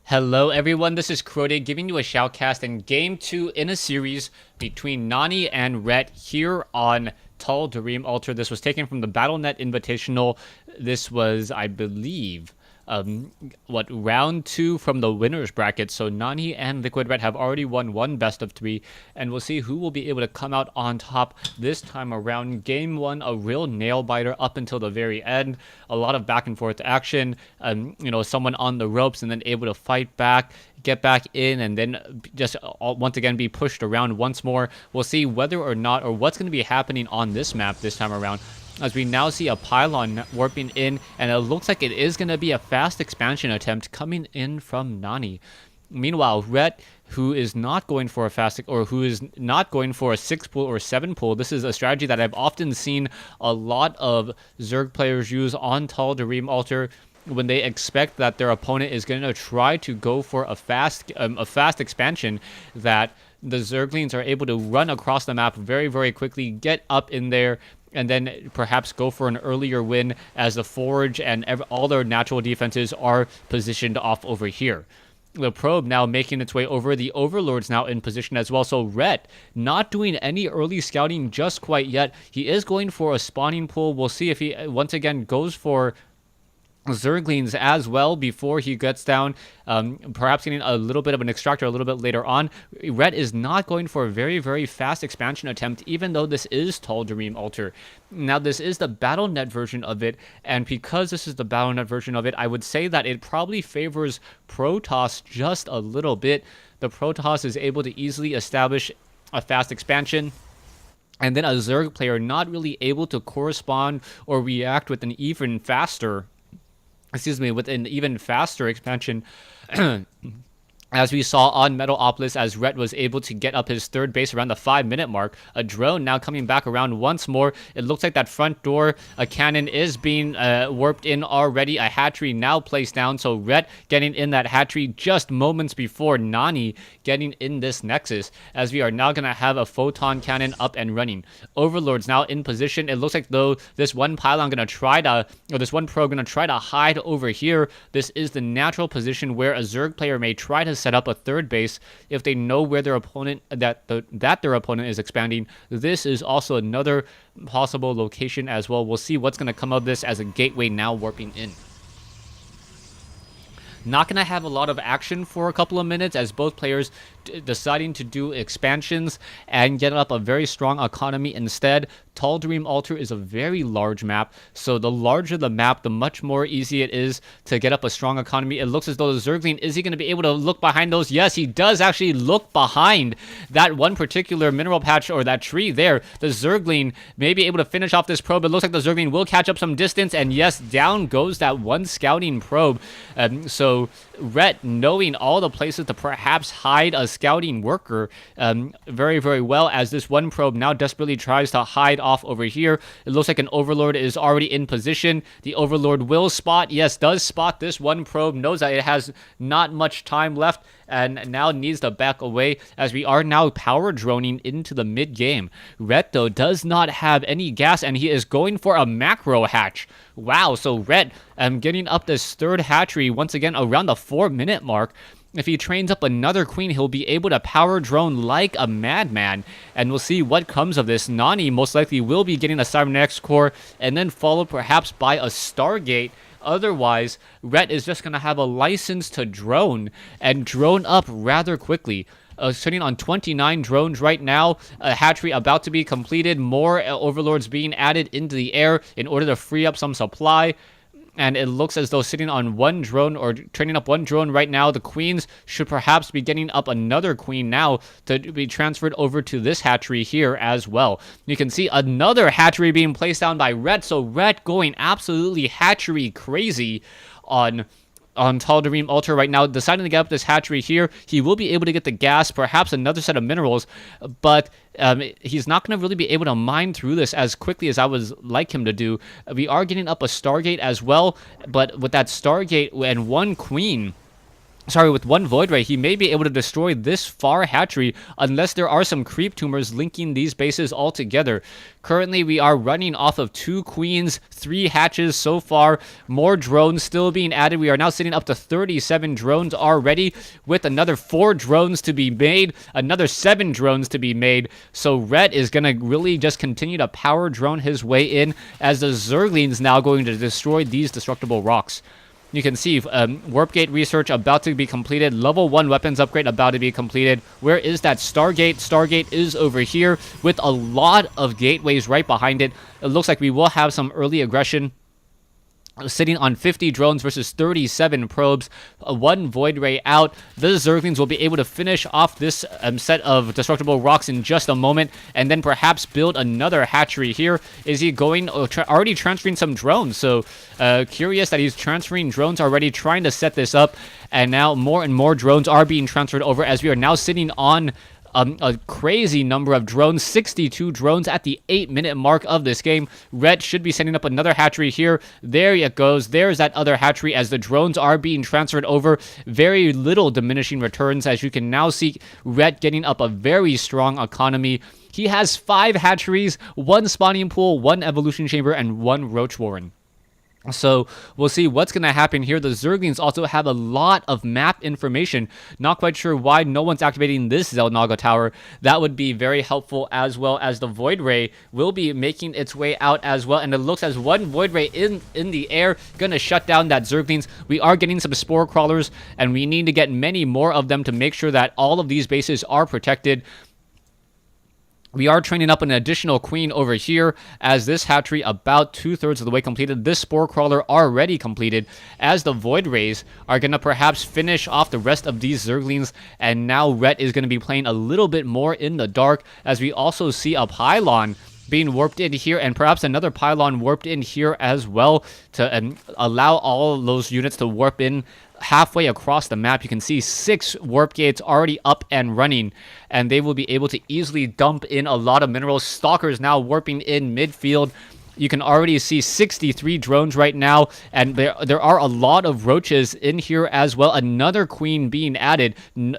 Hello everyone, this is Crode giving you a shoutcast in Game 2 in a series between Nani and Rhett here on Tal'Darim Altar. This was taken from the BattleNet Invitational. This was, I believe, round 2 from the winners bracket. So Nani and Liquid Red have already won one best of 3, and we'll see who will be able to come out on top this time around. Game 1, a real nail biter up until the very end. A lot of back and forth action. Someone on the ropes and then able to fight back, get back in, and then just once again be pushed around once more. We'll see whether or not, or what's going to be happening on this map this time around, as we now see a pylon warping in, and it looks like it is going to be a fast expansion attempt coming in from Nani. Meanwhile, Rhett, who is not going for a fast, or who is not going for a 6 pull or 7 pull. This is a strategy that I've often seen a lot of Zerg players use on Tal'Darim Altar when they expect that their opponent is going to try to go for a fast expansion, that the Zerglings are able to run across the map very, very quickly, get up in there, and then perhaps go for an earlier win as the Forge and all their natural defenses are positioned off over here. The probe now making its way over. The Overlord's now in position as well. So Rhett not doing any early scouting just quite yet. He is going for a spawning pool. We'll see if he once again goes for Zerglings as well before he gets down, perhaps getting a little bit of an extractor a little bit later on. Rhett is not going for a very, very fast expansion attempt, even though this is Tal'Darim Altar. Now, this is the BattleNet version of it, and because this is the BattleNet version of it, I would say that it probably favors Protoss just a little bit. The Protoss is able to easily establish a fast expansion, and then a Zerg player not really able to correspond or react with an even faster expansion. As we saw on Metalopolis, as Rhett was able to get up his third base around the 5-minute mark. A drone now coming back around once more. It looks like that front door, a cannon is being warped in already. A hatchery now placed down, so Rhett getting in that hatchery just moments before Nani getting in this Nexus, as we are now going to have a photon cannon up and running. Overlord's now in position. It looks like though this one pylon going to try to, or this one probe going to try to hide over here. This is the natural position where a Zerg player may try to set up a third base if they know where their opponent that their opponent is expanding. This is also another possible location as well. We'll see what's going to come of this as a gateway now warping in. Not going to have a lot of action for a couple of minutes, as both players deciding to do expansions and get up a very strong economy instead. Tal'Darim Altar is a very large map, so the larger the map, the much more easy it is to get up a strong economy. It looks as though the Zergling, is he going to be able to look behind those? Yes, he does actually look behind that one particular mineral patch or that tree there. The Zergling may be able to finish off this probe. It looks like the Zergling will catch up some distance, and yes, down goes that one scouting probe. So Rhett, knowing all the places to perhaps hide a scouting worker very, very well, as this one probe now desperately tries to hide off over here. It looks like an Overlord is already in position. The Overlord will spot, yes, does spot this one probe, knows that it has not much time left, and now needs to back away, as we are now power droning into the mid-game. Rhett, though, does not have any gas, and he is going for a macro hatch. Wow, so Rhett getting up this third hatchery once again around the 4-minute mark. If he trains up another queen, he'll be able to power drone like a madman, and we'll see what comes of this. Nani most likely will be getting a Cybernetics core, and then followed perhaps by a Stargate. Otherwise, Rhett is just going to have a license to drone, and drone up rather quickly. Sitting on 29 drones right now. A hatchery about to be completed. More Overlords being added into the air in order to free up some supply. And it looks as though sitting on one drone, or training up one drone right now, the queens should perhaps be getting up another queen now to be transferred over to this hatchery here as well. You can see another hatchery being placed down by Rhett, so Rhett going absolutely hatchery crazy on Tal'Darim Altar right now, deciding to get up this hatchery here. He will be able to get the gas, perhaps another set of minerals, but he's not going to really be able to mine through this as quickly as I would like him to do. We are getting up a Stargate as well, but with that Stargate and one queen, Sorry, with one Void Ray, he may be able to destroy this far hatchery unless there are some creep tumors linking these bases all together. Currently, we are running off of 2 queens, 3 hatches so far. More drones still being added. We are now sitting up to 37 drones already, with another 4 drones to be made, another 7 drones to be made. So Ret is going to really just continue to power drone his way in, as the Zerglings now going to destroy these destructible rocks. You can see Warp Gate research about to be completed. Level 1 weapons upgrade about to be completed. Where is that Stargate? Stargate is over here with a lot of gateways right behind it. It looks like we will have some early aggression. Sitting on 50 drones versus 37 probes, 1 Void Ray out. The Zerglings will be able to finish off this set of destructible rocks in just a moment, and then perhaps build another hatchery here. Is he going, already transferring some drones? So curious that he's transferring drones already, trying to set this up, and now more and more drones are being transferred over as we are now sitting on a crazy number of drones, 62 drones at the 8-minute mark of this game. Red should be setting up another hatchery here. There it goes. There's that other hatchery as the drones are being transferred over. Very little diminishing returns, as you can now see Red getting up a very strong economy. He has 5 hatcheries, 1 spawning pool, 1 evolution chamber, and 1 roach warren. So we'll see what's going to happen here. The Zerglings also have a lot of map information. Not quite sure why no one's activating this Xel'Naga tower. That would be very helpful, as well as the Void Ray will be making its way out as well. And it looks as 1 Void Ray in the air, going to shut down that Zerglings. We are getting some Spore Crawlers, and we need to get many more of them to make sure that all of these bases are protected. We are training up an additional queen over here, as this hatchery about 2/3 of the way completed. This Spore Crawler already completed, as the Void Rays are going to perhaps finish off the rest of these Zerglings. And now Ret is going to be playing a little bit more in the dark, as we also see a pylon being warped in here, and perhaps another pylon warped in here as well, to allow all those units to warp in halfway across the map. You can see 6 warp gates already up and running, and they will be able to easily dump in a lot of minerals. Stalkers now warping in midfield. You can already see 63 drones right now, and there are a lot of roaches in here as well. Another queen being added.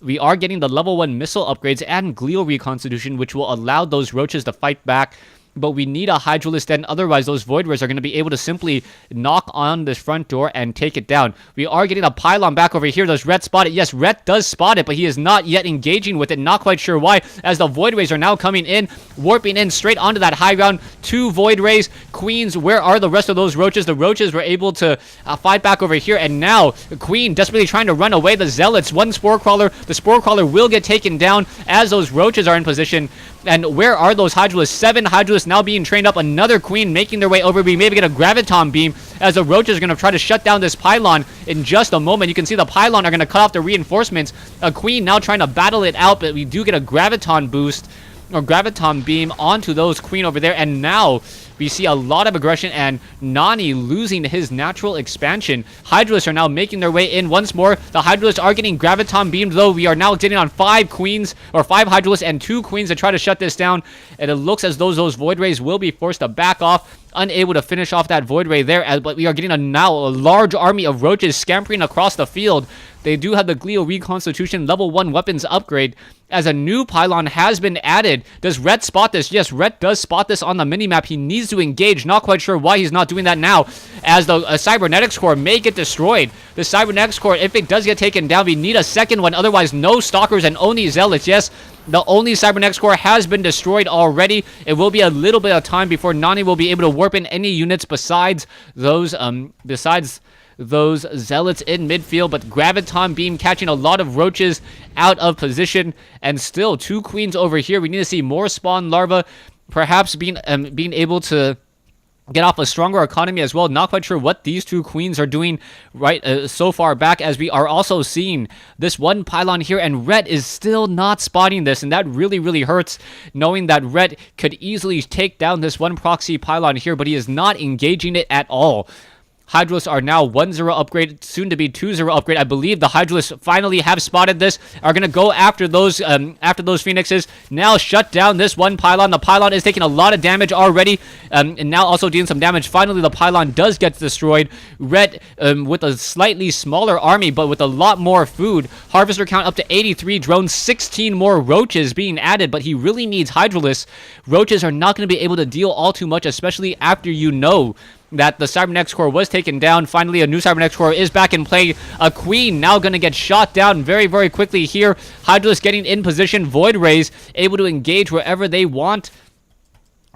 We are getting the level 1 missile upgrades and glial reconstitution, which will allow those roaches to fight back. But we need a Hydralisk Den, otherwise those Void Rays are going to be able to simply knock on this front door and take it down. We are getting a pylon back over here. Does Ret spot it? Yes, Ret does spot it, but he is not yet engaging with it. Not quite sure why, as the Void Rays are now coming in, warping in straight onto that high ground. 2 Void Rays. Queens, where are the rest of those roaches? The roaches were able to fight back over here, and now the Queen desperately trying to run away. The Zealots, 1 Spore Crawler. The Spore Crawler will get taken down as those roaches are in position. And where are those Hydralisks? 7 Hydralisks now being trained up. Another Queen making their way over. We maybe get a Graviton Beam, as the roaches are going to try to shut down this pylon in just a moment. You can see the pylon are going to cut off the reinforcements. A Queen now trying to battle it out, but we do get a Graviton boost, or Graviton Beam, onto those Queen over there. And now we see a lot of aggression, and Nani losing his natural expansion. Hydralisks are now making their way in once more. The Hydralisks are getting Graviton Beamed, though. We are now getting on 5 Queens, or 5 Hydralisks and 2 Queens to try to shut this down. And it looks as though those Void Rays will be forced to back off, unable to finish off that Void Ray there. But we are getting now a large army of roaches scampering across the field. They do have the Glial Reconstitution level 1 weapons upgrade, as a new pylon has been added. Does Ret spot this? Yes, Ret does spot this on the minimap. He needs to engage. Not quite sure why he's not doing that now, as the Cybernetics Core may get destroyed. The Cybernetics Core, if it does get taken down, we need a second one. Otherwise, no Stalkers and only Zealots. Yes, the only Cybernetics Core has been destroyed already. It will be a little bit of time before Nani will be able to warp in any units besides those Zealots in midfield. But Graviton Beam catching a lot of roaches out of position, and still 2 Queens over here. We need to see more spawn larvae, perhaps being able to get off a stronger economy as well. Not quite sure what these 2 Queens are doing right so far back, as we are also seeing this 1 pylon here, and Ret is still not spotting this, and that really hurts, knowing that Ret could easily take down this 1 proxy pylon here, but he is not engaging it at all. Hydralisks are now 1-0 upgrade, soon to be 2-0 upgrade. I believe the Hydralisks finally have spotted this, are going to go after those Phoenixes. Now shut down this one pylon. The pylon is taking a lot of damage already, and now also dealing some damage. Finally, the pylon does get destroyed. Red, with a slightly smaller army, but with a lot more food. Harvester count up to 83 drones, 16 more roaches being added, but he really needs Hydralisks. Roaches are not going to be able to deal all too much, especially after you know that the Cybernetics Core was taken down. Finally, a new Cybernetics Core is back in play. A Queen now going to get shot down very, very quickly here. Hydralisk getting in position. Void Rays able to engage wherever they want,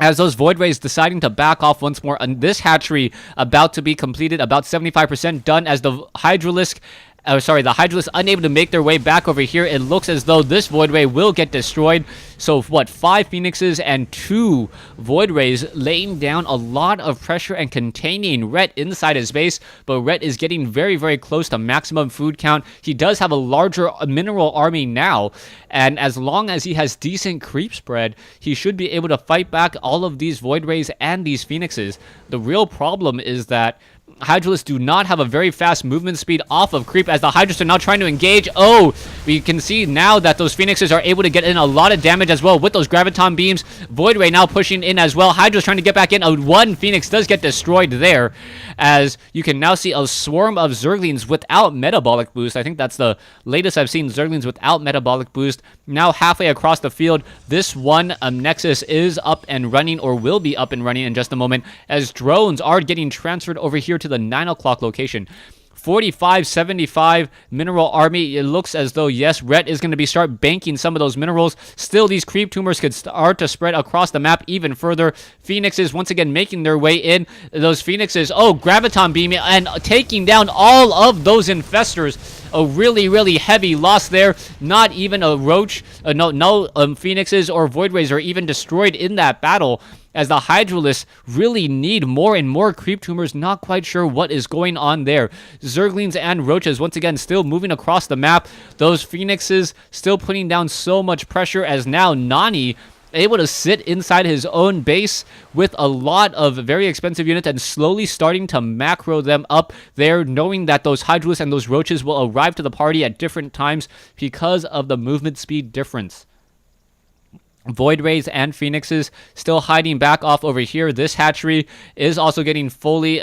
as those Void Rays deciding to back off once more. And this hatchery about to be completed, about 75% done, as the Hydralisk... the Hydralisks unable to make their way back over here. It looks as though this Void Ray will get destroyed. So, what, 5 Phoenixes and 2 Void Rays laying down a lot of pressure and containing Rhett inside his base. But Rhett is getting very, very close to maximum food count. He does have a larger mineral army now. And as long as he has decent creep spread, he should be able to fight back all of these Void Rays and these Phoenixes. The real problem is that Hydralisks do not have a very fast movement speed off of creep, as the Hydralisks are now trying to engage. Oh, we can see now that those Phoenixes are able to get in a lot of damage as well with those Graviton beams. Void Ray now pushing in as well. Hydralisks trying to get back in. One Phoenix does get destroyed there, as you can now see a swarm of Zerglings without metabolic boost. I think that's the latest I've seen Zerglings without metabolic boost. Now halfway across the field, this one Nexus is up and running, or will be up and running in just a moment, as drones are getting transferred over here to the 9 o'clock location. 45-75 mineral army. It looks as though, yes, Rhett is going to be start banking some of those minerals. Still, these creep tumors could start to spread across the map even further. Phoenixes once again making their way in. Those Phoenixes, Graviton beaming and taking down all of those infestors. A really, really heavy loss there. Not even a roach, no Phoenixes or Void Rays are even destroyed in that battle, as the Hydralisks really need more and more creep tumors. Not quite sure what is going on there. Zerglings and roaches once again still moving across the map. Those Phoenixes still putting down so much pressure, as now Nani able to sit inside his own base with a lot of very expensive units and slowly starting to macro them up there, knowing that those Hydralisks and those roaches will arrive to the party at different times because of the movement speed difference. Void Rays and Phoenixes still hiding back off over here. This hatchery is also getting fully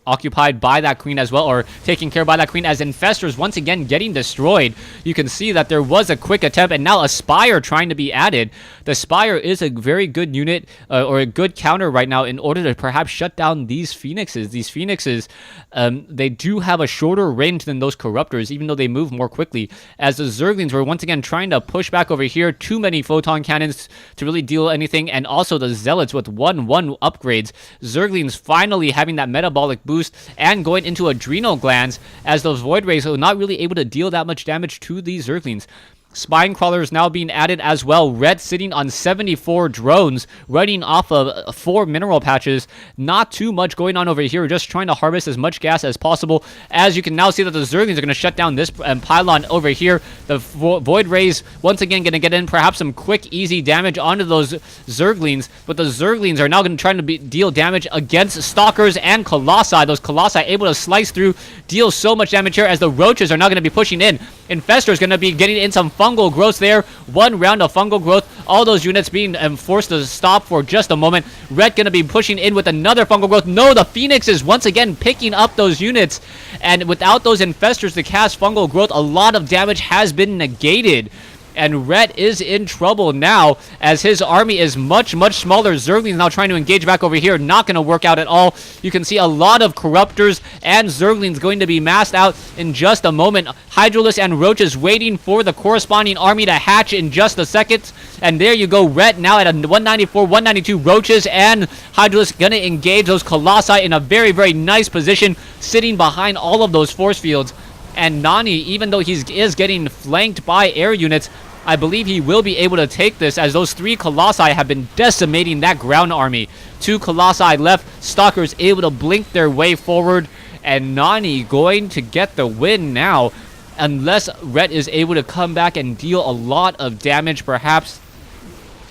occupied by that queen as well, or taken care of by that queen, as infestors once again getting destroyed. You can see that there was a quick attempt, and now a Spire trying to be added. The Spire is a very good unit, or a good counter right now, in order to perhaps shut down these Phoenixes. These Phoenixes, they do have a shorter range than those Corruptors, even though they move more quickly, as the Zerglings were once again trying to push back over here. Too many Photon Cannons to really deal anything, and also the Zealots with 1/1 upgrades. Zerglings finally having that metabolic boost and going into adrenal glands, as those Void Rays are not really able to deal that much damage to these Zerglings. Spine Crawlers now being added as well. Red sitting on 74 drones, running off of 4 mineral patches. Not too much going on over here, just trying to harvest as much gas as possible. As you can now see that the Zerglings are going to shut down this pylon over here. The Void Rays once again going to get in perhaps some quick, easy damage onto those Zerglings, but the Zerglings are now going to try to deal damage against Stalkers and Colossi. Those Colossi able to slice through, deal so much damage here, as the Roaches are now going to be pushing in. Infestor is going to be getting in some fungal growth there. 1 round of fungal growth. All those units being forced to stop for just a moment. Red going to be pushing in with another fungal growth. No, the Phoenix is once again picking up those units. And without those infestors to cast fungal growth, a lot of damage has been negated. And Red is in trouble now, as his army is much, much smaller. Zerglings now trying to engage back over here. Not going to work out at all. You can see a lot of Corruptors and Zerglings going to be massed out in just a moment. Hydralisks and Roaches waiting for the corresponding army to hatch in just a second. And there you go. Red now at a 194, 192. Roaches and Hydralisks going to engage those Colossi in a very, very nice position, sitting behind all of those force fields. And Nani, even though he is getting flanked by air units, I believe he will be able to take this, as those 3 Colossi have been decimating that ground army. 2 Colossi left. Stalkers able to blink their way forward. And Nani going to get the win now, unless Red is able to come back and deal a lot of damage, perhaps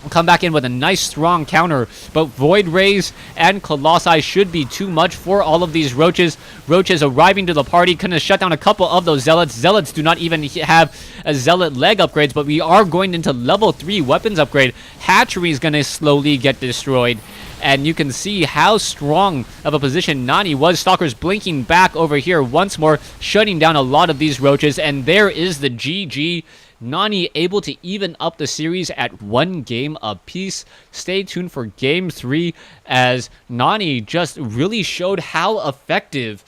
come back in with a nice strong counter, but Void Rays and Colossi should be too much for all of these Roaches. Roaches arriving to the party, gonna shut down a couple of those Zealots. Zealots do not even have a Zealot leg upgrades, but we are going into level 3 weapons upgrade. Hatchery is gonna slowly get destroyed, and you can see how strong of a position Nani was. Stalkers blinking back over here once more, shutting down a lot of these Roaches, and there is the GG. Nani able to even up the series at 1 game apiece. Stay tuned for Game 3 as Nani just really showed how effective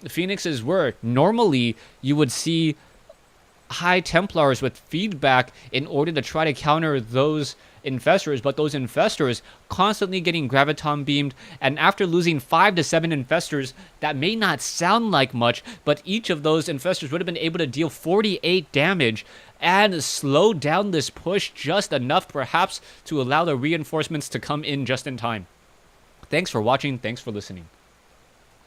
Phoenixes were. Normally, you would see High Templars with feedback in order to try to counter those Infestors, but those Infestors constantly getting Graviton beamed, and after losing 5 to 7 Infestors, that may not sound like much, but each of those Infestors would have been able to deal 48 damage and slow down this push just enough perhaps to allow the reinforcements to come in just in time. Thanks for watching, thanks for listening.